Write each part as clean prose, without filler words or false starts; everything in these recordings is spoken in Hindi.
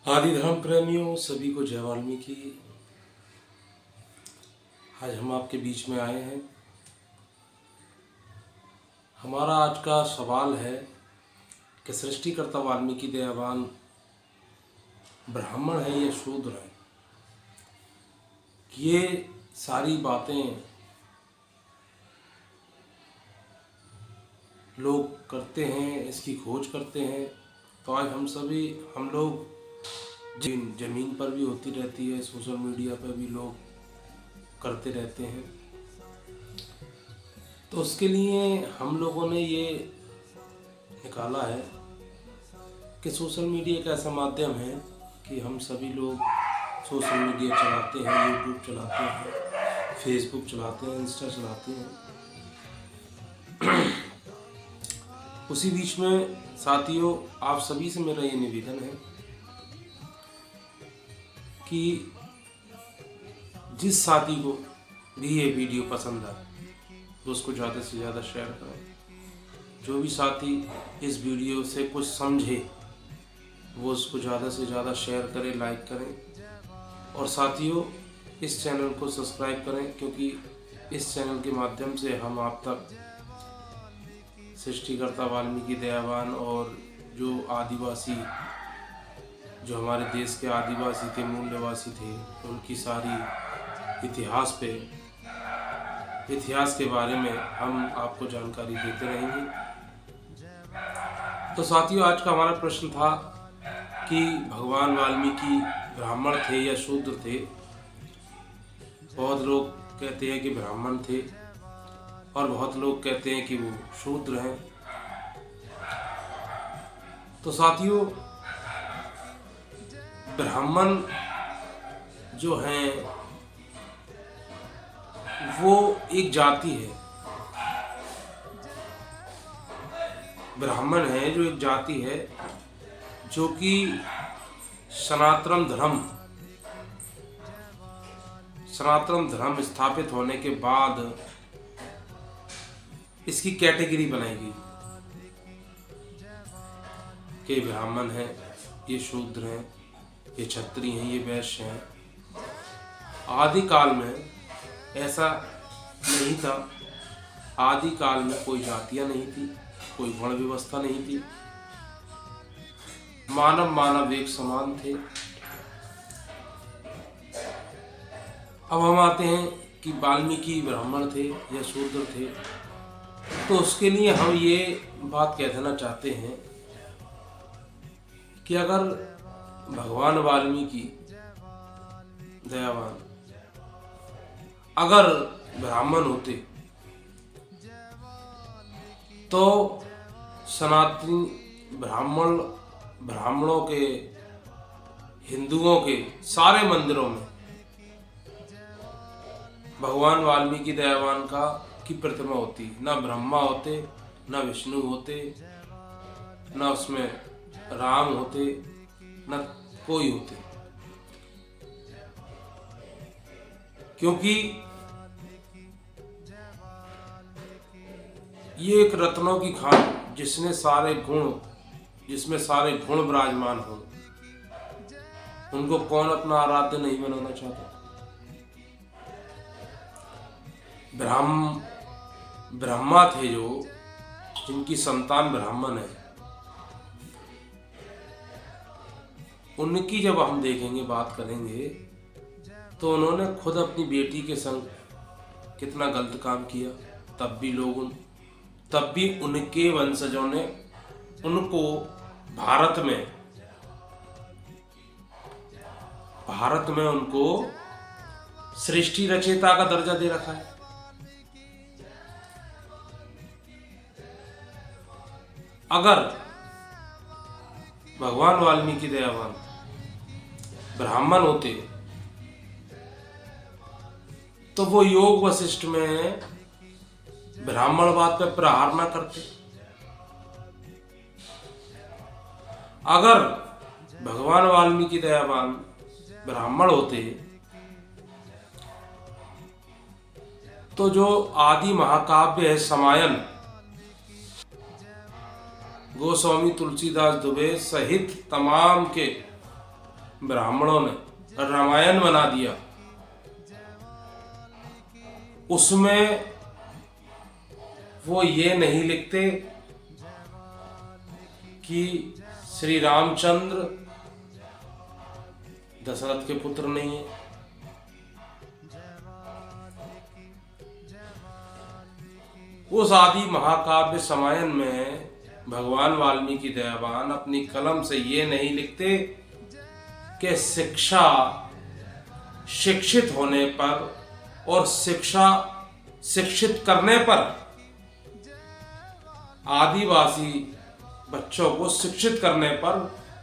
आदि धर्म प्रेमियों सभी को जय वाल्मीकि। आज हम आपके बीच में आए हैं। हमारा आज का सवाल है कि सृष्टिकर्ता वाल्मीकि दयावान ब्राह्मण है या शूद्र है। ये सारी बातें लोग करते हैं, इसकी खोज करते हैं। तो आज हम लोग ज़मीन पर भी होती रहती है, सोशल मीडिया पर भी लोग करते रहते हैं। तो उसके लिए हम लोगों ने ये निकाला है कि सोशल मीडिया एक ऐसा माध्यम है कि हम सभी लोग सोशल मीडिया चलाते हैं, यूट्यूब चलाते हैं, फेसबुक चलाते हैं, इंस्टा चलाते हैं। उसी बीच में साथियों, आप सभी से मेरा ये निवेदन है कि जिस साथी को भी ये वीडियो पसंद आए तो उसको ज़्यादा से ज़्यादा शेयर करें। जो भी साथी इस वीडियो से कुछ समझे वो उसको ज़्यादा से ज़्यादा शेयर करें, लाइक करें। और साथियों, इस चैनल को सब्सक्राइब करें, क्योंकि इस चैनल के माध्यम से हम आप तक सृष्टिकर्ता वाल्मीकि दयावान और जो आदिवासी, जो हमारे देश के आदिवासी थे, मूल निवासी थे, उनकी सारी इतिहास के बारे में हम आपको जानकारी देते रहेंगे। तो साथियों, आज का हमारा प्रश्न था कि भगवान वाल्मीकि ब्राह्मण थे या शूद्र थे। बहुत लोग कहते हैं कि ब्राह्मण थे और बहुत लोग कहते हैं कि वो शूद्र हैं। तो साथियों, ब्राह्मण जो हैं वो एक जाति है। ब्राह्मण है जो एक जाति है, जो कि सनातन धर्म स्थापित होने के बाद इसकी कैटेगरी बनाई गई कि ब्राह्मण है, ये शूद्र हैं, ये क्षत्रिय हैं, ये वैश्य हैं। आदि काल में ऐसा नहीं था। आदि काल में कोई जातियां नहीं थी, कोई वर्ण व्यवस्था नहीं थी। मानव एक समान थे। अब हम आते हैं कि वाल्मीकि ब्राह्मण थे या शूद्र थे। तो उसके लिए हम ये बात कह देना चाहते हैं कि अगर भगवान वाल्मीकि दयावान अगर ब्राह्मण होते तो सनातनी ब्राह्मणों के, हिंदुओं के सारे मंदिरों में भगवान वाल्मीकि दयावान की प्रतिमा होती। ना ब्रह्मा होते, ना विष्णु होते, ना उसमें राम होते, ना कोई होते। क्योंकि ये एक रत्नों की खान जिसमें सारे गुण विराजमान हो, उनको कौन अपना आराध्य नहीं बनाना चाहता। ब्रह्मा थे जो, जिनकी संतान ब्राह्मण है, उनकी जब हम देखेंगे, बात करेंगे, तो उन्होंने खुद अपनी बेटी के संग कितना गलत काम किया। तब भी उनके वंशजों ने उनको भारत में उनको सृष्टि रचयिता का दर्जा दे रखा है। अगर भगवान वाल्मीकि दयावान ब्राह्मण होते तो वो योग वशिष्ठ में ब्राह्मणवाद पर प्रहार ना करते। अगर भगवान वाल्मीकि दयावान ब्राह्मण होते तो जो आदि महाकाव्य है रामायण, गोस्वामी तुलसीदास दुबे सहित तमाम के ब्राह्मणों ने रामायण बना दिया, उसमें वो ये नहीं लिखते कि श्री रामचंद्र दशरथ के पुत्र नहीं है। उस आदि महाकाव्य रामायण में भगवान वाल्मीकि दयावान अपनी कलम से ये नहीं लिखते कि शिक्षा शिक्षित होने पर और शिक्षा शिक्षित करने पर आदिवासी बच्चों को शिक्षित करने पर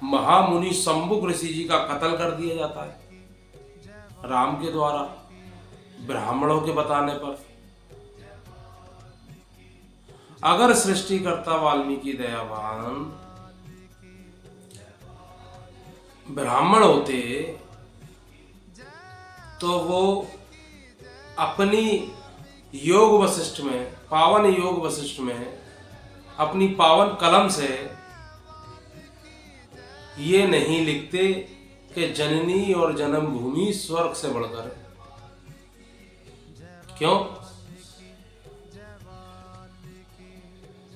महामुनि शंभुक ऋषि जी का कत्ल कर दिया जाता है राम के द्वारा ब्राह्मणों के बताने पर। अगर सृष्टिकर्ता वाल्मीकि दयावान ब्राह्मण होते तो वो अपनी योग वशिष्ठ में, पावन योग वशिष्ठ में अपनी पावन कलम से ये नहीं लिखते कि जननी और जन्मभूमि स्वर्ग से बढ़कर। क्यों?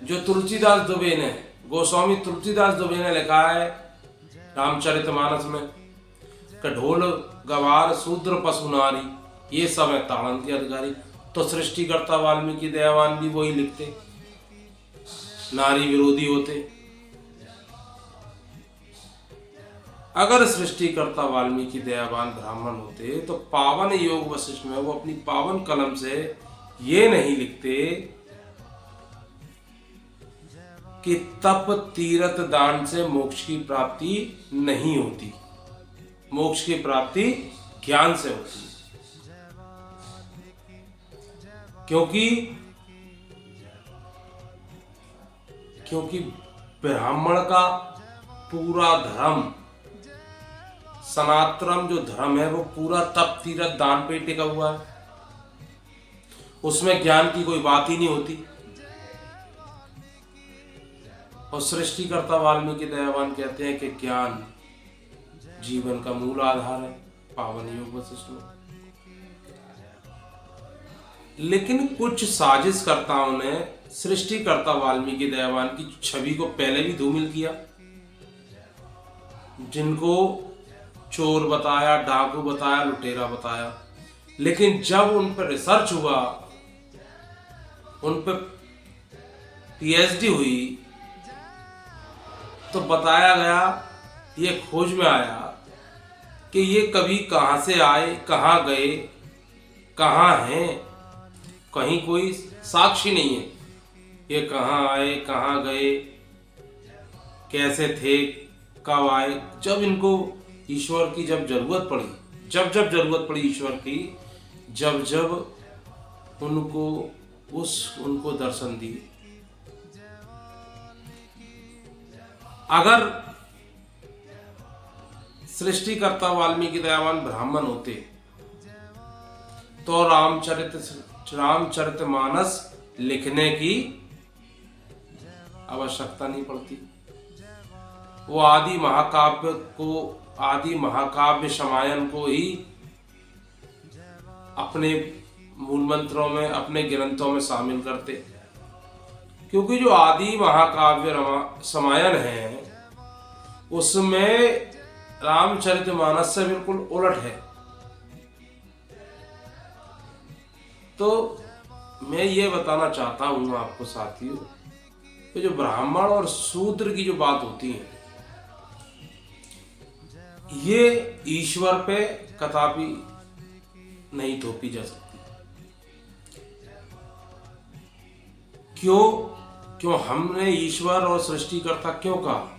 जो तुलसीदास दुबे ने, गोस्वामी तुलसीदास दुबे ने लिखा है रामचरितमानस में कि ढोल गवार शूद्र पशु नारी ये सब है ताड़न के अधिकारी, तो सृष्टिकर्ता वाल्मीकि दयावान भी वही लिखते, नारी विरोधी होते। अगर सृष्टिकर्ता वाल्मीकि दयावान ब्राह्मण होते तो पावन योग वशिष्ठ में वो अपनी पावन कलम से ये नहीं लिखते कि तप तीर्थ दान से मोक्ष की प्राप्ति नहीं होती, मोक्ष की प्राप्ति ज्ञान से होती है। क्योंकि ब्राह्मण का पूरा धर्म, सनातन जो धर्म है वो पूरा तप तीर्थ दान पे टिका हुआ है, उसमें ज्ञान की कोई बात ही नहीं होती। और सृष्टिकर्ता वाल्मीकि दयावान कहते हैं कि ज्ञान जीवन का मूल आधार है पावन योग वशिष्ठ में। लेकिन कुछ साजिशकर्ताओं ने सृष्टिकर्ता वाल्मीकि दयावान की छवि को पहले भी धूमिल किया, जिनको चोर बताया, डाकू बताया, लुटेरा बताया। लेकिन जब उन पर रिसर्च हुआ, उन पर पीएचडी हुई, तो बताया गया, ये खोज में आया कि ये कभी कहां से आए, कहां गए, कहां हैं, कहीं कोई साक्षी नहीं है। ये कहां आए, कहां गए, कैसे थे, कब आए। जब इनको ईश्वर की जब जरूरत पड़ी, जब जरूरत पड़ी ईश्वर की, जब उनको दर्शन दी। अगर सृष्टिकर्ता वाल्मीकि दयावान ब्राह्मण होते तो रामचरितमानस लिखने की आवश्यकता नहीं पड़ती। वो आदि महाकाव्य रामायण को ही अपने मूल मंत्रों में, अपने ग्रंथों में शामिल करते। क्योंकि जो आदि महाकाव्य रामायण है उसमें रामचरितमानस से बिल्कुल उलट है। तो मैं ये बताना चाहता हूं आपको साथियों कि जो ब्राह्मण और शूद्र की जो बात होती है, ये ईश्वर पे कदापि नहीं थोपी जा सकती। क्यों हमने ईश्वर और सृष्टिकर्ता क्यों कहा,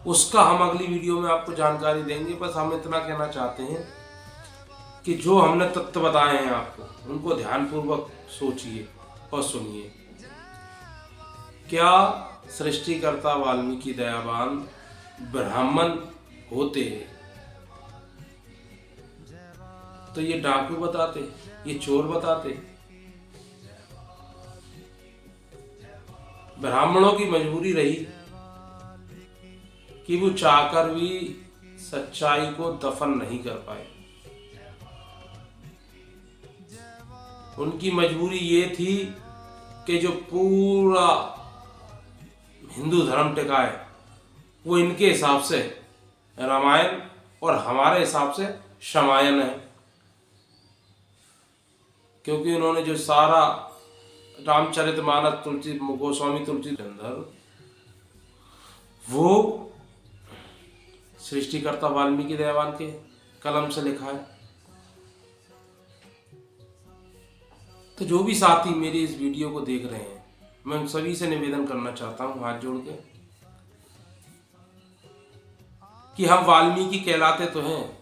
उसका हम अगली वीडियो में आपको जानकारी देंगे। बस हम इतना कहना चाहते हैं कि जो हमने तत्व बताए हैं आपको, उनको ध्यानपूर्वक सोचिए और सुनिए। क्या सृष्टिकर्ता वाल्मीकि दयावान ब्राह्मण होते तो ये डाकू बताते, ये चोर बताते? ब्राह्मणों की मजबूरी रही कि वो चाहकर भी सच्चाई को दफन नहीं कर पाए। उनकी मजबूरी ये थी कि जो पूरा हिंदू धर्म टिका है वो इनके हिसाब से रामायण और हमारे हिसाब से रामायण है, क्योंकि उन्होंने जो सारा रामचरितमानस तुलसी गोस्वामी तुलसी के अंदर वो सृष्टिकर्ता वाल्मीकि दयावान के कलम से लिखा है। तो जो भी साथी मेरी इस वीडियो को देख रहे हैं, मैं उन सभी से निवेदन करना चाहता हूं हाथ जोड़ के कि हम वाल्मीकि कहलाते तो हैं,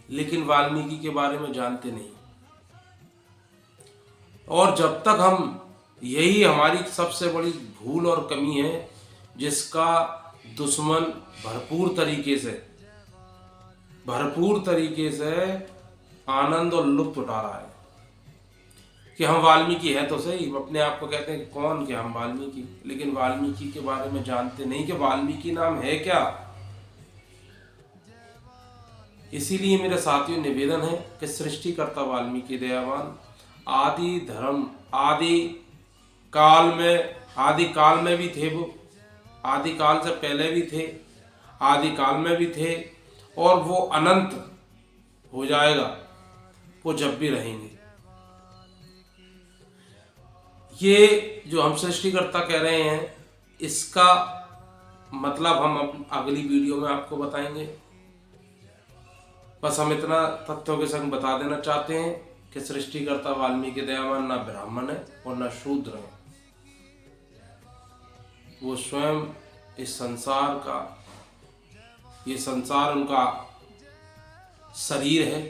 लेकिन वाल्मीकि के बारे में जानते नहीं। और जब तक हम, यही हमारी सबसे बड़ी भूल और कमी है, जिसका दुश्मन भरपूर तरीके से आनंद और लुत्फ उठा रहा है कि हम वाल्मीकि हैं तो सही, अपने आप को कहते हैं कौन क्या हम वाल्मीकि, लेकिन वाल्मीकि के बारे में जानते नहीं कि वाल्मीकि नाम है क्या। इसीलिए मेरे साथियों निवेदन है कि सृष्टिकर्ता वाल्मीकि दयावान आदि धर्म आदि काल में भी थे, वो आदि काल से पहले भी थे, आदि काल में भी थे, और वो अनंत हो जाएगा, वो जब भी रहेंगे। ये जो हम सृष्टिकर्ता कह रहे हैं, इसका मतलब हम अगली वीडियो में आपको बताएंगे। बस हम इतना तथ्यों के संग बता देना चाहते हैं कि सृष्टिकर्ता वाल्मीकि दयावान ना ब्राह्मण है और ना शूद्र है। वो स्वयं इस संसार का, ये संसार उनका शरीर है,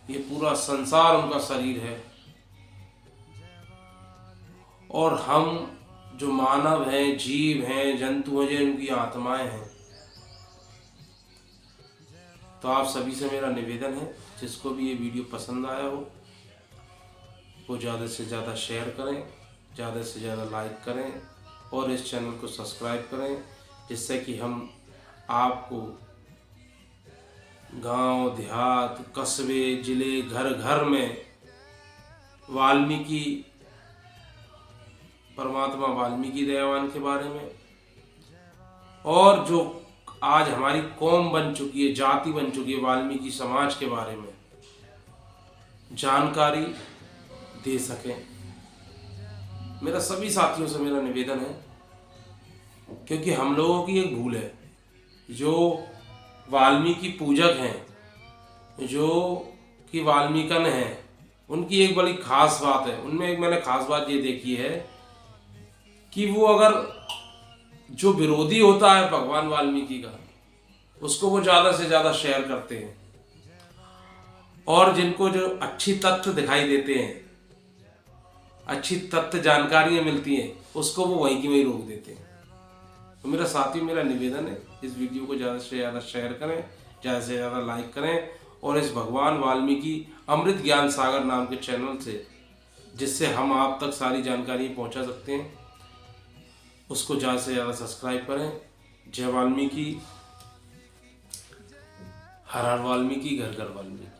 ये पूरा संसार उनका शरीर है, और हम जो मानव हैं, जीव हैं, जंतु हैं, जो उनकी आत्माएं हैं। तो आप सभी से मेरा निवेदन है, जिसको भी ये वीडियो पसंद आया हो वो ज़्यादा से ज़्यादा शेयर करें, ज़्यादा से ज़्यादा लाइक करें और इस चैनल को सब्सक्राइब करें, जिससे कि हम आपको गांव, देहात, कस्बे, जिले, घर घर में वाल्मीकि, परमात्मा वाल्मीकि दयावान के बारे में, और जो आज हमारी कौम बन चुकी है, जाति बन चुकी है, वाल्मीकि समाज के बारे में जानकारी दे सकें। मेरा सभी साथियों से मेरा निवेदन है, क्योंकि हम लोगों की एक भूल है, जो वाल्मीकि पूजक हैं, जो कि वाल्मीकन हैं, उनकी एक बड़ी खास बात है। उनमें एक मैंने खास बात ये देखी है कि वो अगर जो विरोधी होता है भगवान वाल्मीकि का, उसको वो ज़्यादा से ज़्यादा शेयर करते हैं, और जिनको जो अच्छी तथ्य दिखाई देते हैं, अच्छी तथ्य जानकारियाँ मिलती हैं, उसको वो वहीं की वहीं रोक देते हैं। तो मेरा साथियों, मेरा निवेदन है, इस वीडियो को ज़्यादा से ज़्यादा शेयर करें, ज़्यादा से ज़्यादा लाइक करें, और इस भगवान वाल्मीकि अमृत ज्ञान सागर नाम के चैनल से, जिससे हम आप तक सारी जानकारी पहुंचा सकते हैं, उसको ज़्यादा से ज़्यादा सब्सक्राइब करें। जय वाल्मीकि, हर हर वाल्मीकि, घर घर वाल्मीकि।